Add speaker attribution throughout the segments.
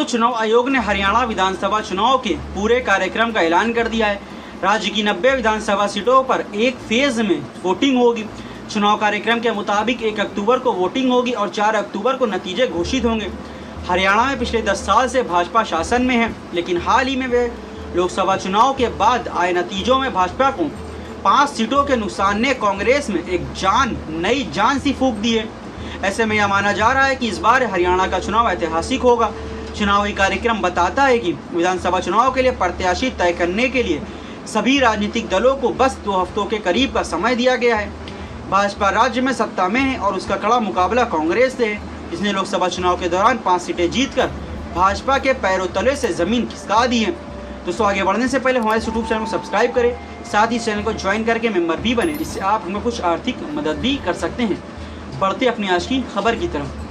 Speaker 1: चुनाव आयोग ने हरियाणा विधानसभा चुनाव के पूरे कार्यक्रम का ऐलान कर दिया है। राज्य की 90 विधानसभा सीटों पर एक फेज में वोटिंग होगी। चुनाव कार्यक्रम के मुताबिक 1 अक्टूबर को वोटिंग होगी और 4 अक्टूबर को नतीजे घोषित होंगे। हरियाणा में पिछले 10 साल से भाजपा शासन में है, लेकिन हाल ही में वे लोकसभा चुनाव के बाद आए नतीजों में भाजपा को 5 सीटों के नुकसान ने कांग्रेस में एक नई जान सी फूंक दी है। ऐसे में यह माना जा रहा है कि इस बार हरियाणा का चुनाव ऐतिहासिक होगा। चुनावी कार्यक्रम बताता है कि विधानसभा चुनाव के लिए प्रत्याशी तय करने के लिए सभी राजनीतिक दलों को बस 2 हफ्तों के करीब का समय दिया गया है। भाजपा राज्य में सत्ता में है और उसका कड़ा मुकाबला कांग्रेस से है, जिसने लोकसभा चुनाव के दौरान 5 सीटें जीतकर भाजपा के पैरों तले से जमीन खिसका दी है। दोस्तों, आगे बढ़ने से पहले हमारे यूट्यूब चैनल को सब्सक्राइब करें, साथ ही चैनल को ज्वाइन करके मेंबर भी बने, जिससे आप हमें कुछ आर्थिक मदद भी कर सकते हैं। बढ़ते अपनी आज की खबर की तरफ।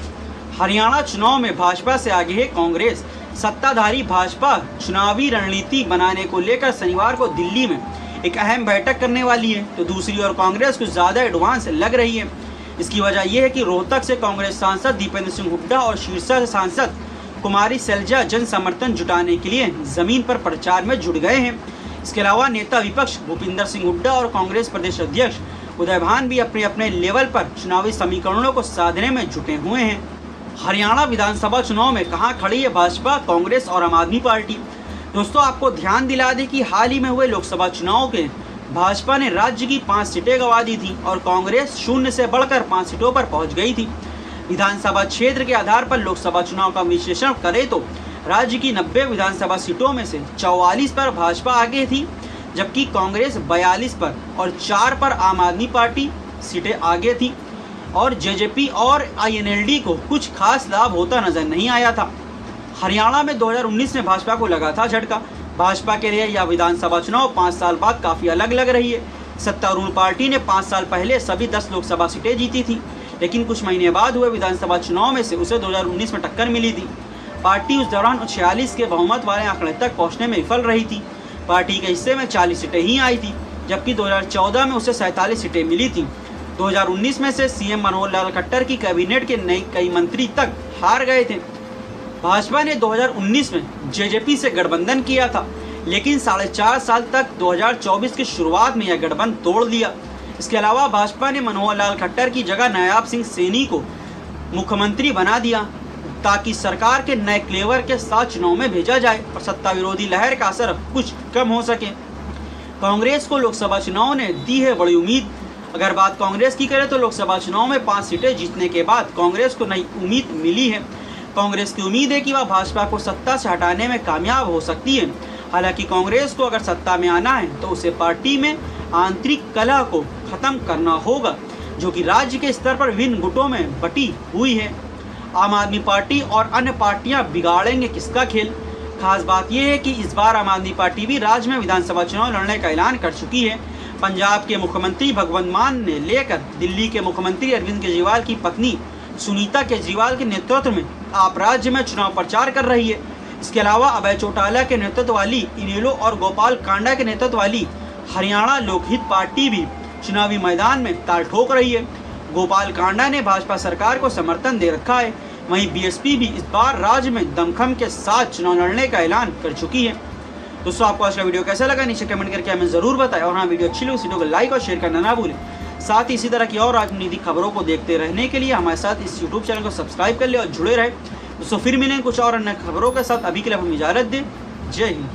Speaker 1: हरियाणा चुनाव में भाजपा से आगे है कांग्रेस। सत्ताधारी भाजपा चुनावी रणनीति बनाने को लेकर शनिवार को दिल्ली में एक अहम बैठक करने वाली है, तो दूसरी ओर कांग्रेस कुछ ज़्यादा एडवांस लग रही है। इसकी वजह यह है कि रोहतक से कांग्रेस सांसद दीपेंद्र सिंह हुड्डा और सिरसा से सांसद कुमारी सैलजा जन समर्थन जुटाने के लिए जमीन पर प्रचार में जुट गए हैं। इसके अलावा नेता विपक्ष भूपिंदर सिंह हुड्डा और कांग्रेस प्रदेश अध्यक्ष उदय भान भी अपने अपने लेवल पर चुनावी समीकरणों को साधने में जुटे हुए हैं। हरियाणा विधानसभा चुनाव में कहां खड़ी है भाजपा, कांग्रेस और आम आदमी पार्टी। दोस्तों, आपको ध्यान दिला दें कि हाल ही में हुए लोकसभा चुनाव के भाजपा ने राज्य की 5 सीटें गंवा दी थी और कांग्रेस 0 से बढ़कर 5 सीटों पर पहुंच गई थी। विधानसभा क्षेत्र के आधार पर लोकसभा चुनाव का विश्लेषण करें तो राज्य की 90 विधानसभा सीटों में से 44 पर भाजपा आगे थी, जबकि कांग्रेस 42 पर और 4 पर आम आदमी पार्टी सीटें आगे थी और जेजेपी और आईएनएलडी को कुछ खास लाभ होता नजर नहीं आया था। हरियाणा में 2019 में भाजपा को लगा था झटका। भाजपा के लिए यह विधानसभा चुनाव 5 साल बाद काफ़ी अलग लग रही है। सत्तारूढ़ पार्टी ने 5 साल पहले सभी 10 लोकसभा सीटें जीती थी, लेकिन कुछ महीने बाद हुए विधानसभा चुनाव में से उसे 2019 में टक्कर मिली थी। पार्टी उस दौरान 46 के बहुमत वाले आंकड़े तक पहुँचने में विफल रही थी। पार्टी के हिस्से में 40 सीटें ही आई थी, जबकि 2014 में उसे 47 सीटें मिली थी। 2019 में से सीएम मनोहर लाल खट्टर की कैबिनेट के कई मंत्री तक हार गए थे। भाजपा ने 2019 में जेजेपी से गठबंधन किया था, लेकिन 4.5 साल तक 2024 की शुरुआत में यह गठबंधन तोड़ लिया। इसके अलावा भाजपा ने मनोहर लाल खट्टर की जगह नायब सिंह सैनी को मुख्यमंत्री बना दिया, ताकि सरकार के नए क्लेवर के साथ चुनाव में भेजा जाए और सत्ता विरोधी लहर का असर कुछ कम हो सके। कांग्रेस को लोकसभा चुनाव ने दी है बड़ी उम्मीद। अगर बात कांग्रेस की करें तो लोकसभा चुनाव में 5 सीटें जीतने के बाद कांग्रेस को नई उम्मीद मिली है। कांग्रेस की उम्मीद है कि वह भाजपा को सत्ता से हटाने में कामयाब हो सकती है। हालांकि कांग्रेस को अगर सत्ता में आना है तो उसे पार्टी में आंतरिक कलह को खत्म करना होगा, जो कि राज्य के स्तर पर विभिन्न गुटों में बटी हुई है। आम आदमी पार्टी और अन्य पार्टियां बिगाड़ेंगे किसका खेल। खास बात यह है कि इस बार आम आदमी पार्टी भी राज्य में विधानसभा चुनाव लड़ने का ऐलान कर चुकी है। पंजाब के मुख्यमंत्री भगवंत मान ने लेकर दिल्ली के मुख्यमंत्री अरविंद केजरीवाल की पत्नी सुनीता केजरीवाल के नेतृत्व में आप राज्य में चुनाव प्रचार कर रही है। इसके अलावा अभय चौटाला के नेतृत्व वाली इनेलो और गोपाल कांडा के नेतृत्व वाली हरियाणा लोकहित पार्टी भी चुनावी मैदान में ताल ठोक रही है। गोपाल कांडा ने भाजपा सरकार को समर्थन दे रखा है। वहीं बीएसपी भी इस बार राज्य में दमखम के साथ चुनाव लड़ने का ऐलान कर चुकी है। दोस्तों, आपको आज का वीडियो कैसा लगा नीचे कमेंट करके हमें जरूर बताएं और हाँ, वीडियो अच्छी लगी इस वीडियो को लाइक और शेयर करना ना भूलें। साथ ही इसी तरह की और राजनीतिक खबरों को देखते रहने के लिए हमारे साथ इस यूट्यूब चैनल को सब्सक्राइब कर ले और जुड़े रहे। दोस्तों, फिर मिलेंगे कुछ और अन्य खबरों के साथ। अभी के लिए हम इजाज़त दें। जय हिंद।